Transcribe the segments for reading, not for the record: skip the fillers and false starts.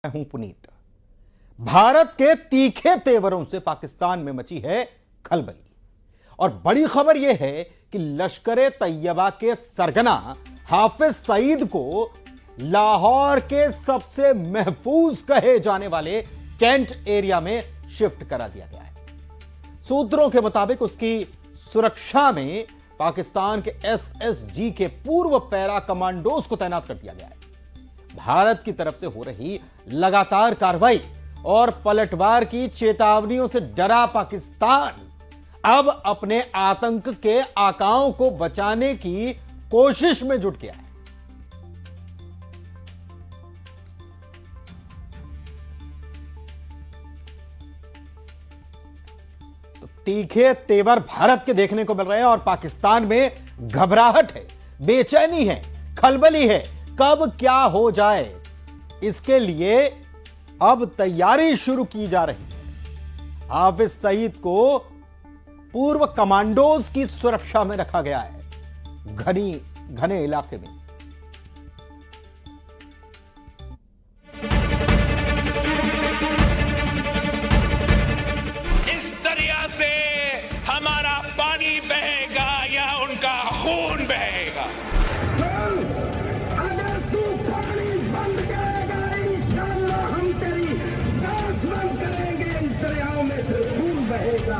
मैं हूं पुनीत। भारत के तीखे तेवरों से पाकिस्तान में मची है खलबली और बड़ी खबर यह है कि लश्कर तैयबा के सरगना हाफिज सईद को लाहौर के सबसे महफूज कहे जाने वाले कैंट एरिया में शिफ्ट करा दिया गया है। सूत्रों के मुताबिक उसकी सुरक्षा में पाकिस्तान के एसएसजी के पूर्व पैरा कमांडोज को तैनात कर दिया गया है। भारत की तरफ से हो रही लगातार कार्रवाई और पलटवार की चेतावनियों से डरा पाकिस्तान अब अपने आतंक के आकाओं को बचाने की कोशिश में जुट गया है। तो तीखे तेवर भारत के देखने को मिल रहे हैं और पाकिस्तान में घबराहट है, बेचैनी है, खलबली है। कब क्या हो जाए इसके लिए अब तैयारी शुरू की जा रही है। हाफिज सईद को पूर्व कमांडोज की सुरक्षा में रखा गया है, घने इलाके में। इस दरिया से हमारा पानी बहेगा या उनका खून बहेगा। अगर तू पानी बंद करेगा इंशाअल्लाह हम तेरी सांस बंद करेंगे, इन दरियाओं में से खून बहेगा।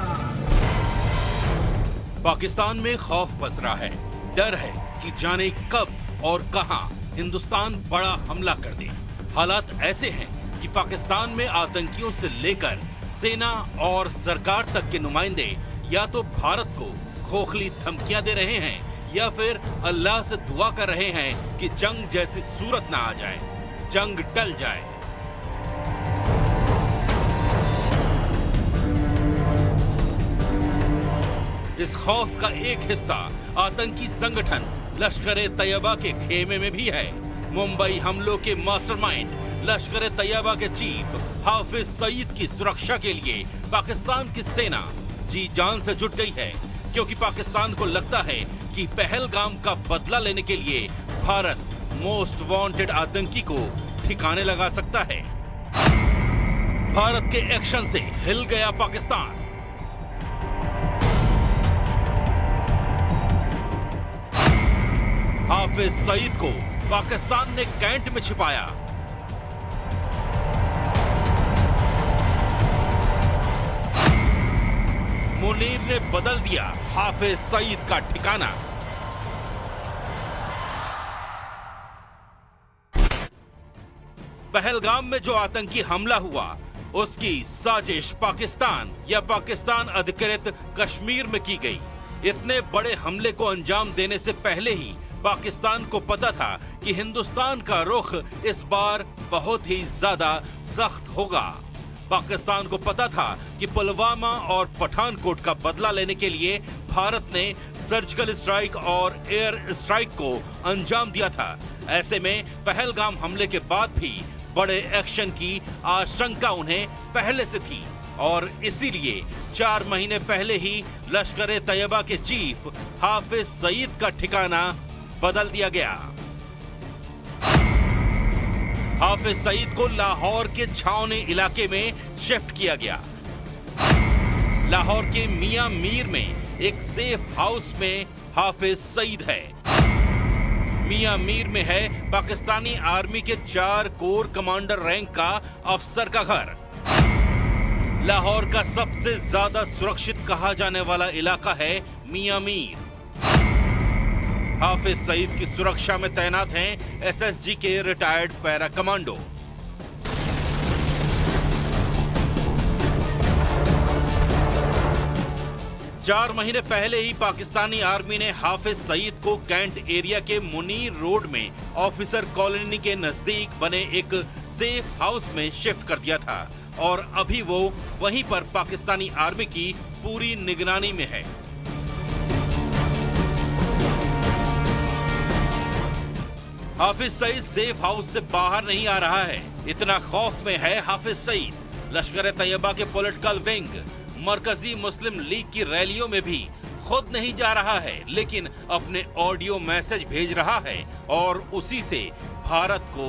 पाकिस्तान में खौफ पसरा है, डर है कि जाने कब और कहां हिंदुस्तान बड़ा हमला कर दे। हालात ऐसे हैं कि पाकिस्तान में आतंकियों से लेकर सेना और सरकार तक के नुमाइंदे या तो भारत को खोखली धमकियां दे रहे हैं या फिर अल्लाह से दुआ कर रहे हैं कि जंग जैसी सूरत ना आ जाए, जंग टल जाए। इस खौफ का एक हिस्सा आतंकी संगठन लश्कर तैयबा के खेमे में भी है। मुंबई हमलों के मास्टरमाइंड लश्कर तैयबा के चीफ हाफिज सईद की सुरक्षा के लिए पाकिस्तान की सेना जी जान से जुट गई है, क्योंकि पाकिस्तान को लगता है कि पहलगाम का बदला लेने के लिए भारत मोस्ट वांटेड आतंकी को ठिकाने लगा सकता है। भारत के एक्शन से हिल गया पाकिस्तान। हाफिज सईद को पाकिस्तान ने कैंट में छिपाया। मुनीर ने बदल दिया हाफिज सईद का ठिकाना। पहलगाम में जो आतंकी हमला हुआ उसकी साजिश पाकिस्तान या पाकिस्तान अधिकृत कश्मीर में की गई। इतने बड़े हमले को अंजाम देने से पहले ही पाकिस्तान को पता था कि हिंदुस्तान का रुख इस बार बहुत ही ज्यादा सख्त होगा। पाकिस्तान को पता था कि पुलवामा और पठानकोट का बदला लेने के लिए भारत ने सर्जिकल स्ट्राइक और एयर स्ट्राइक को अंजाम दिया था। ऐसे में पहलगाम हमले के बाद भी बड़े एक्शन की आशंका उन्हें पहले से थी और इसीलिए 4 महीने पहले ही लश्कर तैयबा के चीफ हाफिज सईद का ठिकाना बदल दिया गया। हाफिज सईद को लाहौर के छावनी इलाके में शिफ्ट किया गया। लाहौर के मियां मीर में एक सेफ हाउस में हाफिज सईद है। मियां मीर में है पाकिस्तानी आर्मी के 4 कोर कमांडर रैंक का अफसर का घर। लाहौर का सबसे ज्यादा सुरक्षित कहा जाने वाला इलाका है मियां मीर। हाफिज सईद की सुरक्षा में तैनात हैं एसएसजी के रिटायर्ड पैरा कमांडो। चार महीने पहले ही पाकिस्तानी आर्मी ने हाफिज सईद को कैंट एरिया के मुनीर रोड में ऑफिसर कॉलोनी के नजदीक बने एक सेफ हाउस में शिफ्ट कर दिया था और अभी वो वहीं पर पाकिस्तानी आर्मी की पूरी निगरानी में है। हाफिज सईद सेफ हाउस से बाहर नहीं आ रहा है। इतना खौफ में है हाफिज सईद। लश्कर तैयबा के पॉलिटिकल विंग मरकजी मुस्लिम लीग की रैलियों में भी खुद नहीं जा रहा है, लेकिन अपने ऑडियो मैसेज भेज रहा है और उसी से भारत को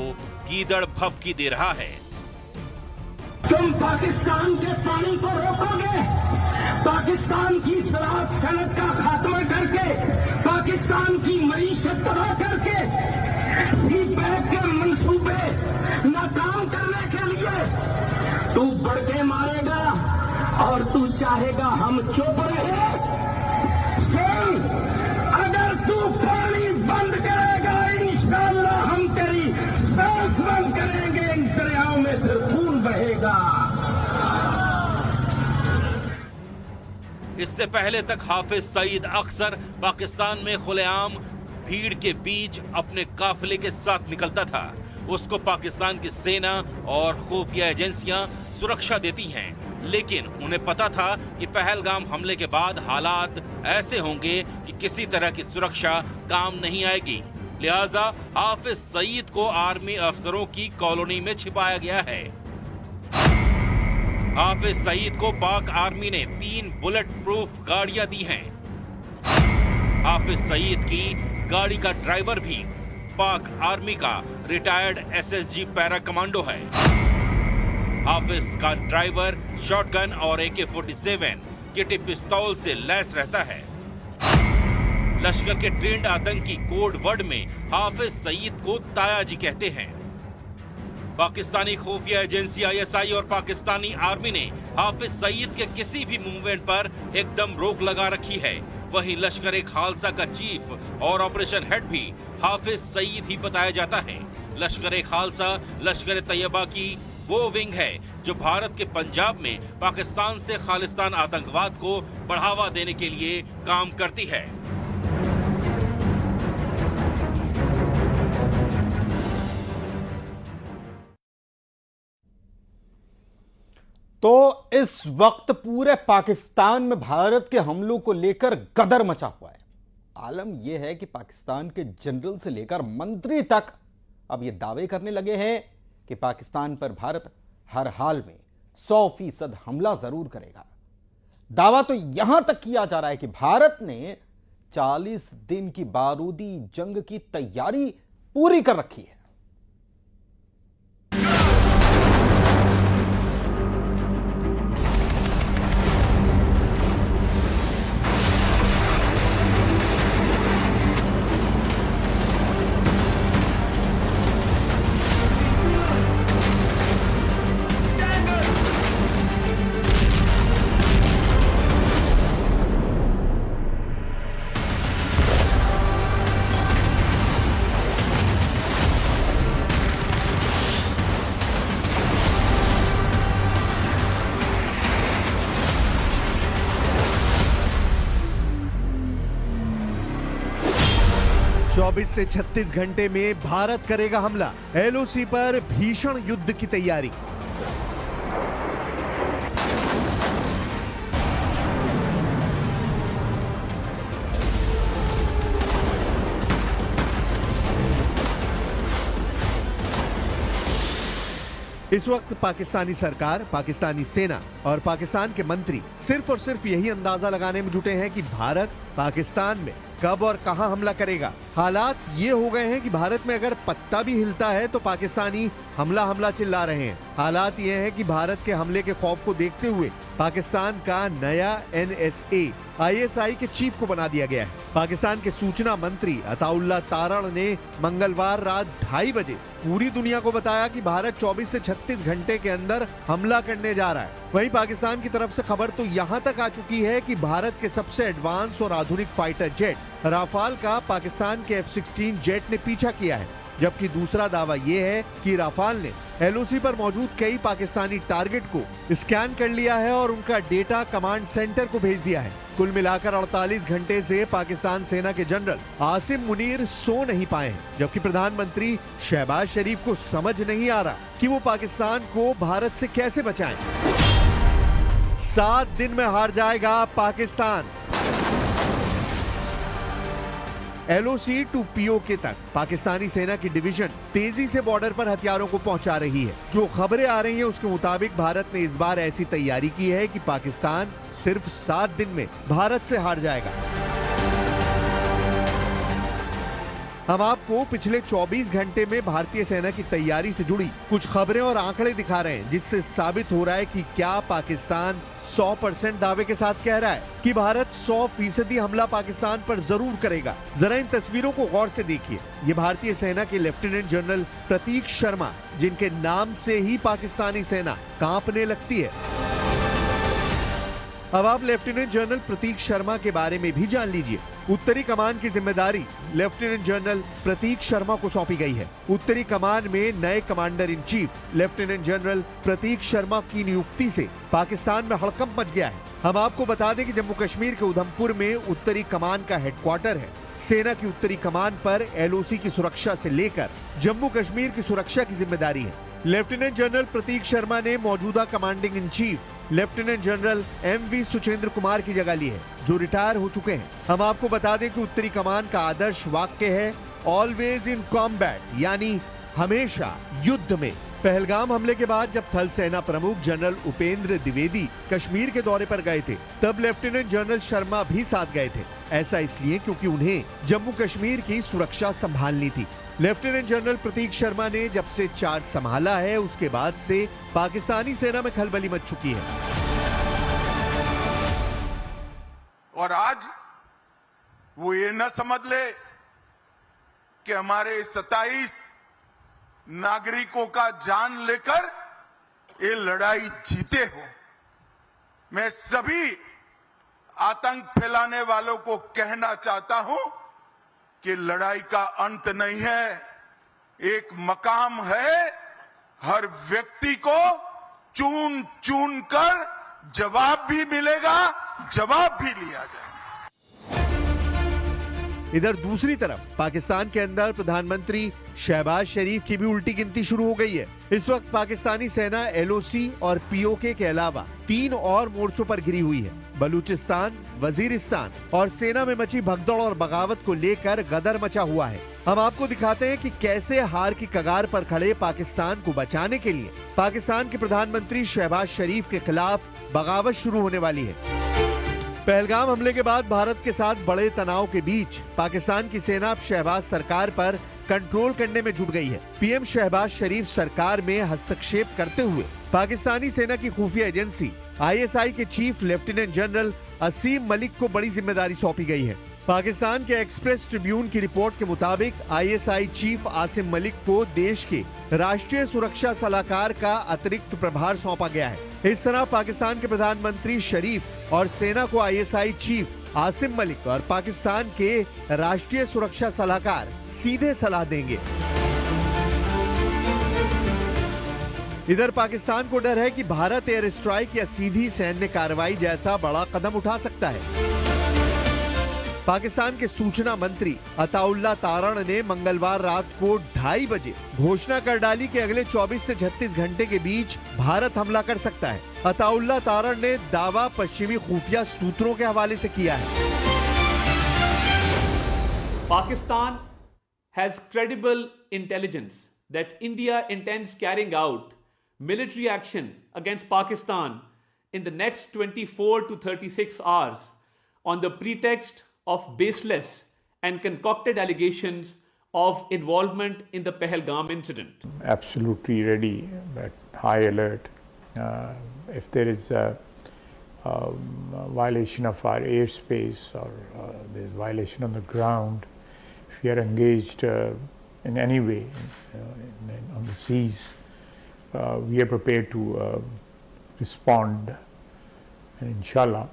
गीदड़ भभकी दे रहा है। तुम पाकिस्तान के पानी को रोकोगे, पाकिस्तान की शराब सनत का खात्मा करके, पाकिस्तान की मईशत तबाह करके, सीपैक के मंसूबे नाकाम करने के लिए तू बढ़ के मारेगा और तू चाहेगा हम चुप रहे। अगर तू पानी बंद करेगा, इंशाअल्लाह हम तेरी सांस बंद करेंगे, इन दरियाओं में फिर खून बहेगा। इससे पहले तक हाफिज सईद अक्सर पाकिस्तान में खुलेआम भीड़ के बीच अपने काफिले के साथ निकलता था। उसको पाकिस्तान की सेना और खुफिया एजेंसियां सुरक्षा देती हैं, लेकिन उन्हें पता था कि पहलगाम हमले के बाद हालात ऐसे होंगे कि किसी तरह की सुरक्षा काम नहीं आएगी। लिहाजा हाफिज सईद को आर्मी अफसरों की कॉलोनी में छिपाया गया है। हाफिज सईद को पाक आर्मी ने 3 बुलेट प्रूफ गाड़ियां दी हैं। हाफिज सईद की गाड़ी का ड्राइवर भी पाक आर्मी का रिटायर्ड एसएसजी पैरा कमांडो है। हाफिज का ड्राइवर शॉटगन और AK-47 किटी पिस्तौल से लैस रहता है। लश्कर के ट्रेंड आतंकी कोड वर्ड में हाफिज सईद को तायाजी कहते हैं। पाकिस्तानी खुफिया एजेंसी ISI और पाकिस्तानी आर्मी ने हाफिज सईद के किसी भी मूवमेंट पर एकदम रोक लगा रखी है। वहीं लश्कर खालसा का चीफ और ऑपरेशन हेड भी हाफिज सईद ही बताया जाता है। लश्कर खालसा लश्कर तैयबा की वो विंग है जो भारत के पंजाब में पाकिस्तान से खालिस्तान आतंकवाद को बढ़ावा देने के लिए काम करती है। तो इस वक्त पूरे पाकिस्तान में भारत के हमलों को लेकर गदर मचा हुआ है। आलम यह है कि पाकिस्तान के जनरल से लेकर मंत्री तक अब यह दावे करने लगे हैं कि पाकिस्तान पर भारत हर हाल में 100% हमला जरूर करेगा। दावा तो यहां तक किया जा रहा है कि भारत ने 40 दिन की बारूदी जंग की तैयारी पूरी कर रखी है। से 36 घंटे में भारत करेगा हमला। LOC पर भीषण युद्ध की तैयारी। इस वक्त पाकिस्तानी सरकार, पाकिस्तानी सेना और पाकिस्तान के मंत्री सिर्फ और सिर्फ यही अंदाजा लगाने में जुटे हैं कि भारत पाकिस्तान में कब और कहां हमला करेगा। हालात ये हो गए हैं कि भारत में अगर पत्ता भी हिलता है तो पाकिस्तानी हमला हमला चिल्ला रहे हैं। हालात ये हैं कि भारत के हमले के खौफ को देखते हुए पाकिस्तान का नया NSA ISI के चीफ को बना दिया गया है। पाकिस्तान के सूचना मंत्री अताउल्ला तारण ने मंगलवार रात 2:30 बजे पूरी दुनिया को बताया कि भारत 24 से 36 घंटे के अंदर हमला करने जा रहा है। वहीं पाकिस्तान की तरफ से खबर तो यहां तक आ चुकी है कि भारत के सबसे एडवांस और आधुनिक फाइटर जेट राफाल का पाकिस्तान के F-16 जेट ने पीछा किया है। जबकि दूसरा दावा यह है कि राफाल ने LOC पर मौजूद कई पाकिस्तानी टारगेट को स्कैन कर लिया है और उनका डेटा कमांड सेंटर को भेज दिया है। कुल मिलाकर 48 घंटे से पाकिस्तान सेना के जनरल आसिम मुनीर सो नहीं पाए हैं, जबकि प्रधानमंत्री शहबाज शरीफ को समझ नहीं आ रहा कि वो पाकिस्तान को भारत से कैसे बचाएं। 7 दिन में हार जाएगा पाकिस्तान। LOC to POK तक पाकिस्तानी सेना की डिवीजन तेजी से बॉर्डर पर हथियारों को पहुंचा रही है। जो खबरें आ रही हैं उसके मुताबिक भारत ने इस बार ऐसी तैयारी की है कि पाकिस्तान सिर्फ 7 दिन में भारत से हार जाएगा। हम आपको पिछले 24 घंटे में भारतीय सेना की तैयारी से जुड़ी कुछ खबरें और आंकड़े दिखा रहे हैं, जिससे साबित हो रहा है कि क्या पाकिस्तान 100% दावे के साथ कह रहा है कि भारत 100% हमला पाकिस्तान पर जरूर करेगा। जरा इन तस्वीरों को गौर से देखिए। ये भारतीय सेना के लेफ्टिनेंट जनरल प्रतीक शर्मा, जिनके नाम से ही पाकिस्तानी सेना कांपने लगती है। अब आप लेफ्टिनेंट जनरल प्रतीक शर्मा के बारे में भी जान लीजिए। उत्तरी कमान की जिम्मेदारी लेफ्टिनेंट जनरल प्रतीक शर्मा को सौंपी गई है। उत्तरी कमान में नए commander in chief lieutenant general Pratik Sharma की नियुक्ति से पाकिस्तान में हड़कंप मच गया है। हम आपको बता दें कि जम्मू कश्मीर के उधमपुर में उत्तरी कमान का हेडक्वार्टर है। सेना की उत्तरी कमान पर LOC की सुरक्षा से लेकर जम्मू कश्मीर की सुरक्षा की जिम्मेदारी है। लेफ्टिनेंट जनरल प्रतीक शर्मा ने मौजूदा commanding in chief lieutenant general MV Suchendra Kumar की जगह ली है, जो रिटायर हो चुके हैं। हम आपको बता दें कि उत्तरी कमान का आदर्श वाक्य है ऑलवेज इन कॉम्बैट, यानी हमेशा युद्ध में। पहलगाम हमले के बाद जब थल सेना प्रमुख जनरल उपेंद्र द्विवेदी कश्मीर के दौरे पर गए थे, तब लेफ्टिनेंट जनरल शर्मा भी साथ गए थे। ऐसा इसलिए क्योंकि उन्हें जम्मू कश्मीर की सुरक्षा संभालनी थी। लेफ्टिनेंट जनरल प्रतीक शर्मा ने जब से चार्ज संभाला है, उसके बाद से पाकिस्तानी सेना में खलबली मच चुकी है। और आज वो ये न समझ ले कि हमारे 27 नागरिकों का जान लेकर ये लड़ाई जीते हो। मैं सभी आतंक फैलाने वालों को कहना चाहता हूं कि लड़ाई का अंत नहीं है, एक मकाम है। हर व्यक्ति को चुन चुन कर जवाब भी मिलेगा, जवाब भी लिया जाएगा। इधर दूसरी तरफ पाकिस्तान के अंदर प्रधानमंत्री शहबाज शरीफ की भी उल्टी गिनती शुरू हो गई है। इस वक्त पाकिस्तानी सेना LOC और POK के अलावा 3 और मोर्चों पर घिरी हुई है। बलूचिस्तान, वजीरिस्तान और सेना में मची भगदड़ और बगावत को लेकर गदर मचा हुआ है। हम आपको दिखाते हैं कि कैसे हार की कगार पर खड़े पाकिस्तान को बचाने के लिए पाकिस्तान के प्रधानमंत्री शहबाज शरीफ के खिलाफ बगावत शुरू होने वाली है। पहलगाम हमले के बाद भारत के साथ बड़े तनाव के बीच पाकिस्तान की सेना अब शहबाज सरकार पर कंट्रोल करने में जुट गई है। PM शहबाज शरीफ सरकार में हस्तक्षेप करते हुए पाकिस्तानी सेना की खुफिया एजेंसी ISI के चीफ लेफ्टिनेंट जनरल असीम मलिक को बड़ी जिम्मेदारी सौंपी गई है। पाकिस्तान के एक्सप्रेस ट्रिब्यून की रिपोर्ट के मुताबिक ISI चीफ आसिम मलिक को देश के राष्ट्रीय सुरक्षा सलाहकार का अतिरिक्त प्रभार सौंपा गया है। इस तरह पाकिस्तान के प्रधानमंत्री शरीफ और सेना को ISI चीफ आसिम मलिक और पाकिस्तान के राष्ट्रीय सुरक्षा सलाहकार सीधे सलाह देंगे। इधर पाकिस्तान को डर है कि भारत एयर स्ट्राइक या सीधी सैन्य कार्रवाई जैसा बड़ा कदम उठा सकता है। पाकिस्तान के सूचना मंत्री अताउल्ला तारण ने मंगलवार रात को 2:30 बजे घोषणा कर डाली कि अगले 24 से 36 घंटे के बीच भारत हमला कर सकता है। अताउल्ला तारण ने दावा पश्चिमी खुफिया सूत्रों के हवाले से किया है। Pakistan has credible intelligence that India intends carrying out military action against Pakistan in the next 24 to 36 hours on the pretext of baseless and concocted allegations of involvement in the Pahalgam incident. Absolutely ready, at high alert. If there is a violation of our airspace or there is violation on the ground, if we are engaged in any way on the seas, we are prepared to respond, and inshallah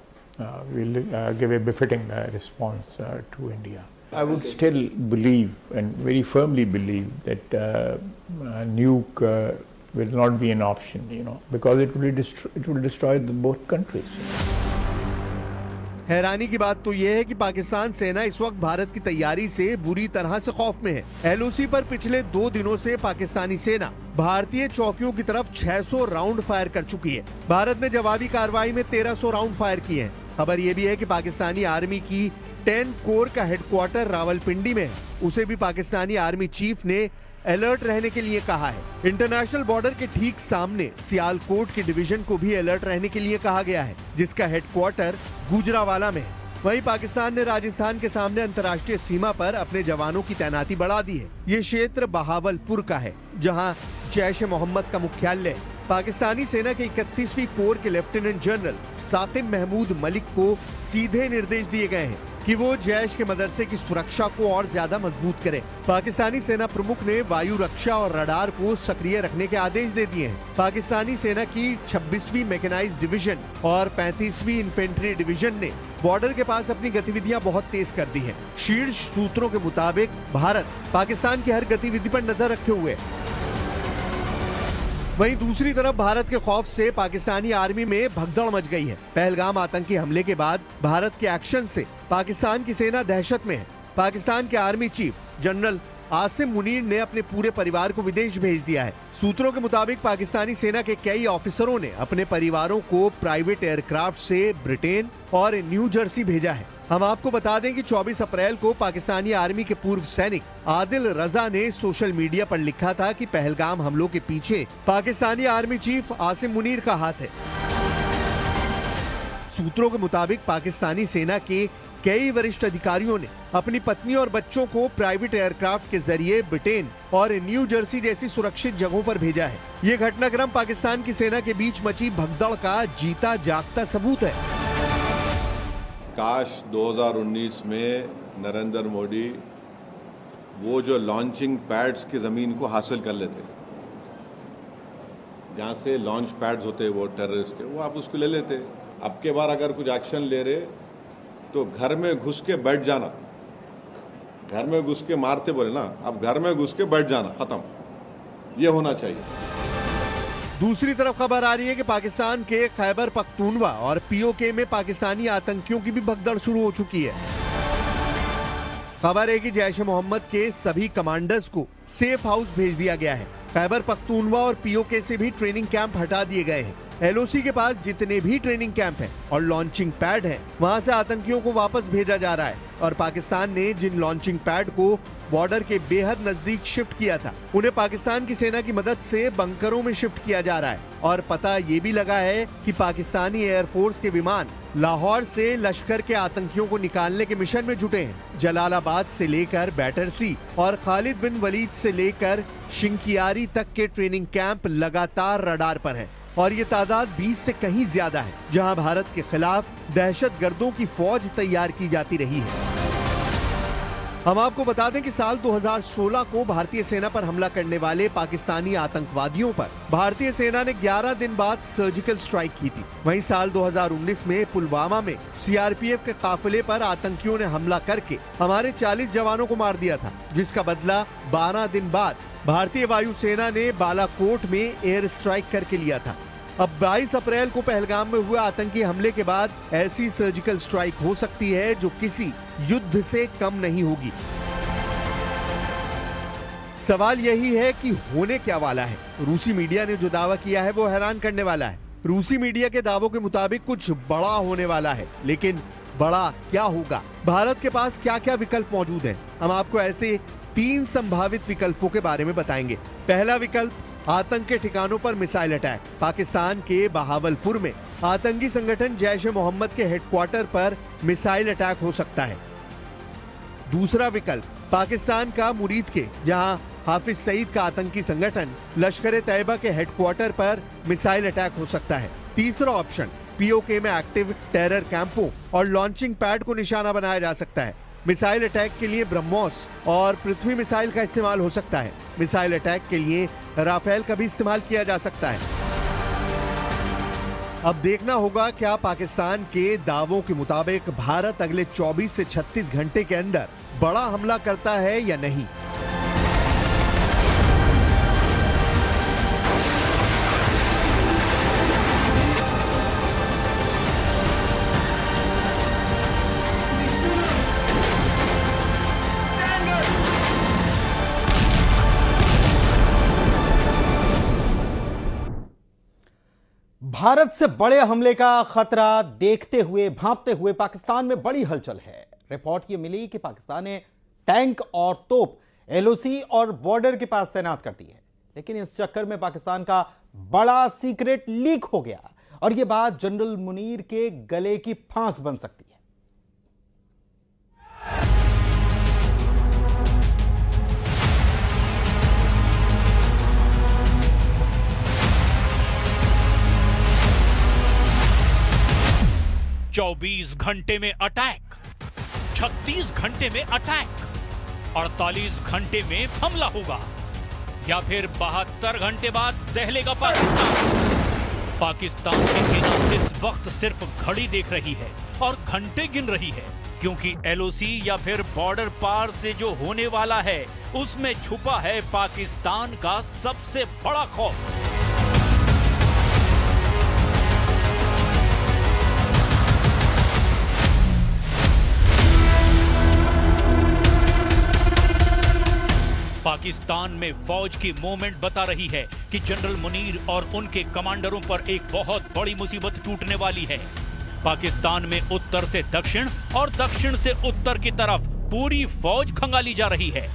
we'll give a befitting response to India. I would still believe and very firmly believe that nuke will not be an option, because it will destroy both countries. हैरानी की बात तो यह है कि पाकिस्तान सेना इस वक्त भारत की तैयारी से बुरी तरह से खौफ में है। LOC पर पिछले 2 दिनों से पाकिस्तानी सेना भारतीय चौकियों की तरफ 600 राउंड फायर कर चुकी है। भारत ने जवाबी कार्रवाई में 1300 राउंड फायर किए हैं। खबर यह भी है कि पाकिस्तानी आर्मी की 10 कोर का हेडक्वार्टर रावलपिंडी में है। उसे भी पाकिस्तानी आर्मी चीफ ने अलर्ट रहने के लिए कहा है। इंटरनेशनल बॉर्डर के ठीक सामने सियालकोट के डिवीजन को भी अलर्ट रहने के लिए कहा गया है, जिसका हेडक्वार्टर गुजरावाला में है। वहीं पाकिस्तान ने राजस्थान के सामने अंतर्राष्ट्रीय सीमा पर अपने जवानों की तैनाती बढ़ा दी है। ये क्षेत्र बहावलपुर का है, जहां जैश ए मोहम्मद का मुख्यालय है। पाकिस्तानी सेना के 31वीं कोर के लेफ्टिनेंट जनरल साकिब महमूद मलिक को सीधे निर्देश दिए गए हैं कि वो जैश के मदरसे की सुरक्षा को और ज्यादा मजबूत करें। पाकिस्तानी सेना प्रमुख ने वायु रक्षा और रडार को सक्रिय रखने के आदेश दे दिए हैं। पाकिस्तानी सेना की 26वीं मैकेनाइज्ड डिवीजन और 35वीं इन्फेंट्री डिवीजन ने बॉर्डर के पास अपनी गतिविधियां बहुत तेज कर दी हैं। शीर्ष सूत्रों के मुताबिक भारत पाकिस्तान की हर गतिविधि पर नजर रखे हुए है। वहीं दूसरी तरफ भारत के खौफ से पाकिस्तानी आर्मी में भगदड़ मच गई है। पहलगाम आतंकी हमले के बाद भारत के एक्शन से पाकिस्तान की सेना दहशत में है। पाकिस्तान के army chief general Asim Munir ने अपने पूरे परिवार को विदेश भेज दिया है। सूत्रों के मुताबिक पाकिस्तानी सेना के कई ऑफिसरों ने अपने परिवारों को प्राइवेट एयरक्राफ्ट से ब्रिटेन और न्यू जर्सी भेजा है। हम आपको बता दें कि 24 अप्रैल को पाकिस्तानी आर्मी के पूर्व सैनिक आदिल रजा ने सोशल मीडिया पर लिखा था कि पहलगाम हमलों के पीछे पाकिस्तानी आर्मी चीफ आसिम मुनीर का हाथ है। सूत्रों के मुताबिक पाकिस्तानी सेना के कई वरिष्ठ अधिकारियों ने अपनी पत्नी और बच्चों को प्राइवेट एयरक्राफ्ट के जरिए ब्रिटेन और न्यू जर्सी जैसी सुरक्षित जगहों पर भेजा है। ये घटनाक्रम पाकिस्तान की सेना के बीच मची भगदड़ का जीता जागता सबूत है। काश 2019 में नरेंद्र मोदी वो जो लॉन्चिंग पैड्स की जमीन को हासिल कर लेते, जहां से लॉन्च पैड्स होते वो टेररिस्ट के, वो आप उसको ले लेते। अब के बार अगर कुछ एक्शन ले रहे तो घर में घुस के बैठ जाना, घर में घुस के मारते बोले ना, अब घर में घुस के बैठ जाना, खत्म, ये होना चाहिए। दूसरी तरफ खबर आ रही है कि पाकिस्तान के खैबर पख्तूनवा और पीओके में पाकिस्तानी आतंकियों की भी भगदड़ शुरू हो चुकी है। खबर है कि जैश ए मोहम्मद के सभी कमांडर्स को सेफ हाउस भेज दिया गया है। खैबर पख्तूनवा और पीओके से भी ट्रेनिंग कैंप हटा दिए गए हैं। एलओसी के पास जितने भी ट्रेनिंग कैंप हैं और लॉन्चिंग पैड हैं, वहां से आतंकियों को वापस भेजा जा रहा है। और पाकिस्तान ने जिन लॉन्चिंग पैड को बॉर्डर के बेहद नजदीक शिफ्ट किया था, उन्हें पाकिस्तान की सेना की मदद से बंकरों में शिफ्ट किया जा रहा है। और पता ये भी लगा है कि पाकिस्तानी एयरफोर्स के विमान लाहौर से लश्कर के आतंकियों को निकालने के मिशन में जुटे हैं। जलालाबाद से लेकर बैटरसी और खालिद बिन वलीद से लेकर शिंकियारी तक के ट्रेनिंग कैंप लगातार रडार पर हैं। और ये तादाद 20 से कहीं ज्यादा है, जहां भारत के खिलाफ दहशतगर्दों की फौज तैयार की जाती रही है। हम आपको बता दें कि साल 2016 को भारतीय सेना पर हमला करने वाले पाकिस्तानी आतंकवादियों पर भारतीय सेना ने 11 दिन बाद सर्जिकल स्ट्राइक की थी। वहीं साल 2019 में पुलवामा में सीआरपीएफ के काफिले पर आतंकियों ने हमला करके हमारे 40 जवानों को मार दिया था, जिसका बदला 12 दिन बाद भारतीय वायुसेना ने बालाकोट में एयर स्ट्राइक करके लिया था। अब 22 अप्रैल को पहलगाम में हुए आतंकी हमले के बाद ऐसी सर्जिकल स्ट्राइक हो सकती है जो किसी युद्ध से कम नहीं होगी। सवाल यही है कि होने क्या वाला है। रूसी मीडिया ने जो दावा किया है वो हैरान करने वाला है। रूसी मीडिया के दावों के मुताबिक कुछ बड़ा होने वाला है, लेकिन बड़ा क्या होगा? भारत के पास क्या क्या विकल्प मौजूद हैं? हम आपको ऐसे 3 संभावित विकल्पों के बारे में बताएंगे। पहला विकल्प, आतंक के ठिकानों पर मिसाइल अटैक। पाकिस्तान के बहावलपुर में आतंकी संगठन जैश ए मोहम्मद के हेडक्वार्टर पर मिसाइल अटैक हो सकता है। दूसरा विकल्प, पाकिस्तान का मुरीद के, जहां हाफिज सईद का आतंकी संगठन लश्कर ए तैयबा के हेडक्वार्टर पर मिसाइल अटैक हो सकता है। तीसरा ऑप्शन, पीओके में एक्टिव टेरर कैंपों और लॉन्चिंग पैड को निशाना बनाया जा सकता है। मिसाइल अटैक के लिए ब्रह्मोस और पृथ्वी मिसाइल का इस्तेमाल हो सकता है। मिसाइल अटैक के लिए राफेल का भी इस्तेमाल किया जा सकता है। अब देखना होगा क्या पाकिस्तान के दावों के मुताबिक भारत अगले 24 से 36 घंटे के अंदर बड़ा हमला करता है या नहीं। भारत से बड़े हमले का खतरा देखते हुए भांपते हुए पाकिस्तान में बड़ी हलचल है। रिपोर्ट ये मिली कि पाकिस्तान ने टैंक और तोप एलओसी और बॉर्डर के पास तैनात कर दी है, लेकिन इस चक्कर में पाकिस्तान का बड़ा सीक्रेट लीक हो गया और यह बात जनरल मुनीर के गले की फांस बन सकती है। 24 घंटे में अटैक, 36 घंटे में अटैक, 48 घंटे में हमला होगा या फिर 72 घंटे बाद दहलेगा पाकिस्तान। पाकिस्तान की सेना इस वक्त सिर्फ घड़ी देख रही है और घंटे गिन रही है, क्योंकि एलओसी या फिर बॉर्डर पार से जो होने वाला है उसमें छुपा है पाकिस्तान का सबसे बड़ा खौफ। पाकिस्तान में फौज की मूवमेंट बता रही है कि जनरल मुनीर और उनके कमांडरों पर एक बहुत बड़ी मुसीबत टूटने वाली है। पाकिस्तान में उत्तर से दक्षिण और दक्षिण से उत्तर की तरफ पूरी फौज खंगाली जा रही है।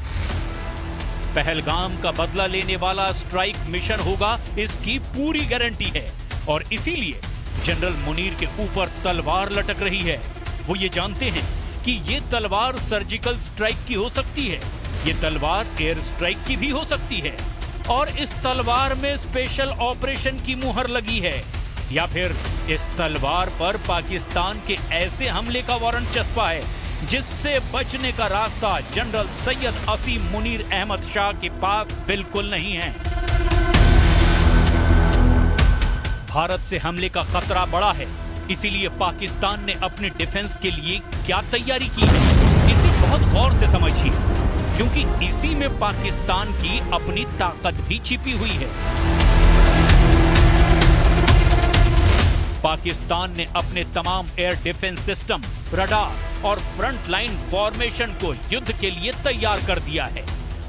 पहलगाम का बदला लेने वाला स्ट्राइक मिशन होगा, इसकी पूरी गारंटी है और इसीलिए जनरल मुनीर के ऊपर तलवार लटक रही है। वो ये जानते हैं कि ये तलवार सर्जिकल स्ट्राइक की हो सकती है, ये तलवार एयर स्ट्राइक की भी हो सकती है और इस तलवार में स्पेशल ऑपरेशन की मुहर लगी है, या फिर इस तलवार पर पाकिस्तान के ऐसे हमले का वारंट चस्पा है जिससे बचने का रास्ता जनरल सैयद असीम मुनीर अहमद शाह के पास बिल्कुल नहीं है। भारत से हमले का खतरा बड़ा है, इसीलिए पाकिस्तान ने अपनी डिफेंस के लिए क्या तैयारी की है, इसे बहुत गौर से समझिए, क्योंकि इसी में पाकिस्तान की अपनी ताकत भी छिपी हुई है। पाकिस्तान ने अपने तमाम एयर डिफेंस सिस्टम, रडार और फ्रंट लाइन फॉर्मेशन को युद्ध के लिए तैयार कर दिया है।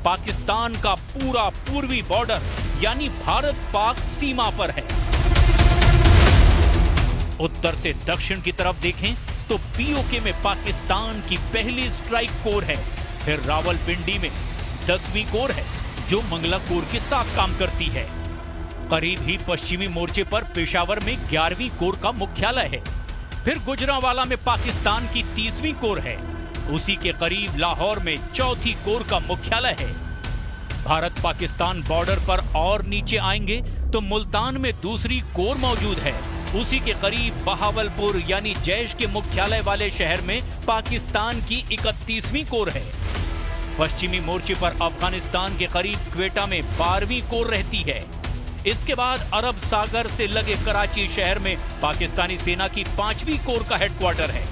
पाकिस्तान का पूरा पूर्वी बॉर्डर यानी भारत पाक सीमा पर है। उत्तर से दक्षिण की तरफ देखें तो पीओके में पाकिस्तान की पहली स्ट्राइक कोर है, फिर रावलपिंडी में 10वीं कोर है जो मंगला कोर के साथ काम करती है। करीब ही पश्चिमी मोर्चे पर पेशावर में 11वीं कोर का मुख्यालय है, फिर गुजरांवाला में पाकिस्तान की 30वीं कोर है, उसी के करीब लाहौर में 4थी कोर का मुख्यालय है। भारत पाकिस्तान बॉर्डर पर और नीचे आएंगे तो मुल्तान में 2री कोर मौजूद है, उसी के करीब बहावलपुर यानी जैश के मुख्यालय वाले शहर में पाकिस्तान की 31वीं कोर है। पश्चिमी मोर्चे पर अफगानिस्तान के करीब क्वेटा में 12वीं कोर रहती है। इसके बाद अरब सागर से लगे कराची शहर में पाकिस्तानी सेना की 5वीं कोर का हेडक्वार्टर है।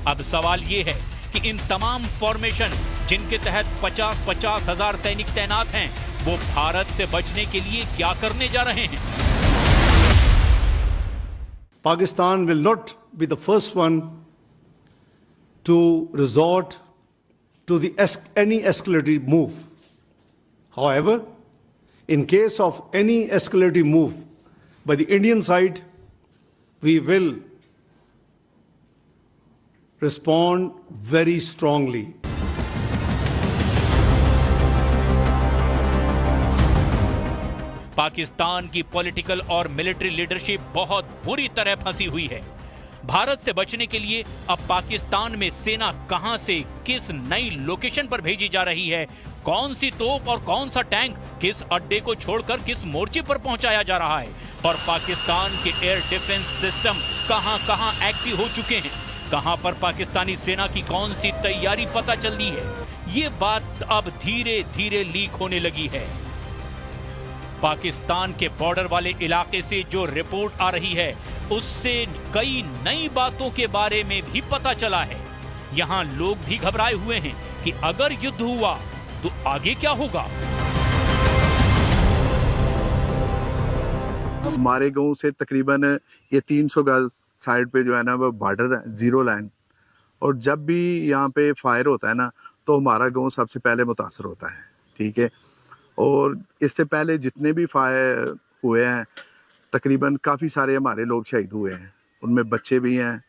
अब सवाल ये है कि इन तमाम फॉर्मेशन जिनके तहत 50-50 हजार सैनिक तैनात हैं, वो भारत से बचने के लिए क्या करने जा रहे हैं? Pakistan will not be the first one to resort to any escalatory move. However, in case of any escalatory move by the Indian side, we will respond very strongly. Pakistan की पॉलिटिकल और मिलिट्री लीडरशिप बहुत बुरी तरह फंसी हुई है। भारत से बचने के लिए अब पाकिस्तान में सेना कहां से किस नई लोकेशन पर भेजी जा रही है, कौन सी तोप और कौन सा टैंक किस अड्डे को छोड़कर किस मोर्चे पर पहुंचाया जा रहा है, और पाकिस्तान के एयर डिफेंस सिस्टम कहां एक्टिव हो चुके हैं, कहां पर पाकिस्तानी सेना की कौन सी तैयारी पता चल रही है, ये बात अब धीरे धीरे लीक होने लगी है। पाकिस्तान के बॉर्डर वाले इलाके से जो रिपोर्ट आ रही है उससे कई नई बातों के बारे में भी पता चला है। यहाँ लोग भी घबराए हुए हैं कि अगर युद्ध हुआ तो आगे क्या होगा। हमारे गांव से तकरीबन ये 300 गज साइड पे जो है ना वो बॉर्डर है, जीरो लाइन, और जब भी यहाँ पे फायर होता है ना तो हमारा गांव सबसे पहले मुतासर होता है। ठीक है, और इससे पहले जितने भी फायर हुए हैं तकरीबन काफ़ी सारे हमारे लोग शहीद हुए हैं, उनमें बच्चे भी हैं,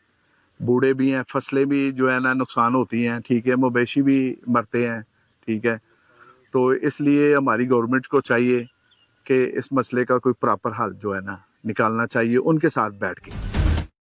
बूढ़े भी हैं, फसलें भी जो है ना नुकसान होती हैं। ठीक है, मवेशी भी मरते हैं। ठीक है, तो इसलिए हमारी गवर्नमेंट को चाहिए कि इस मसले का कोई प्रॉपर हल जो है ना निकालना चाहिए उनके साथ बैठ के।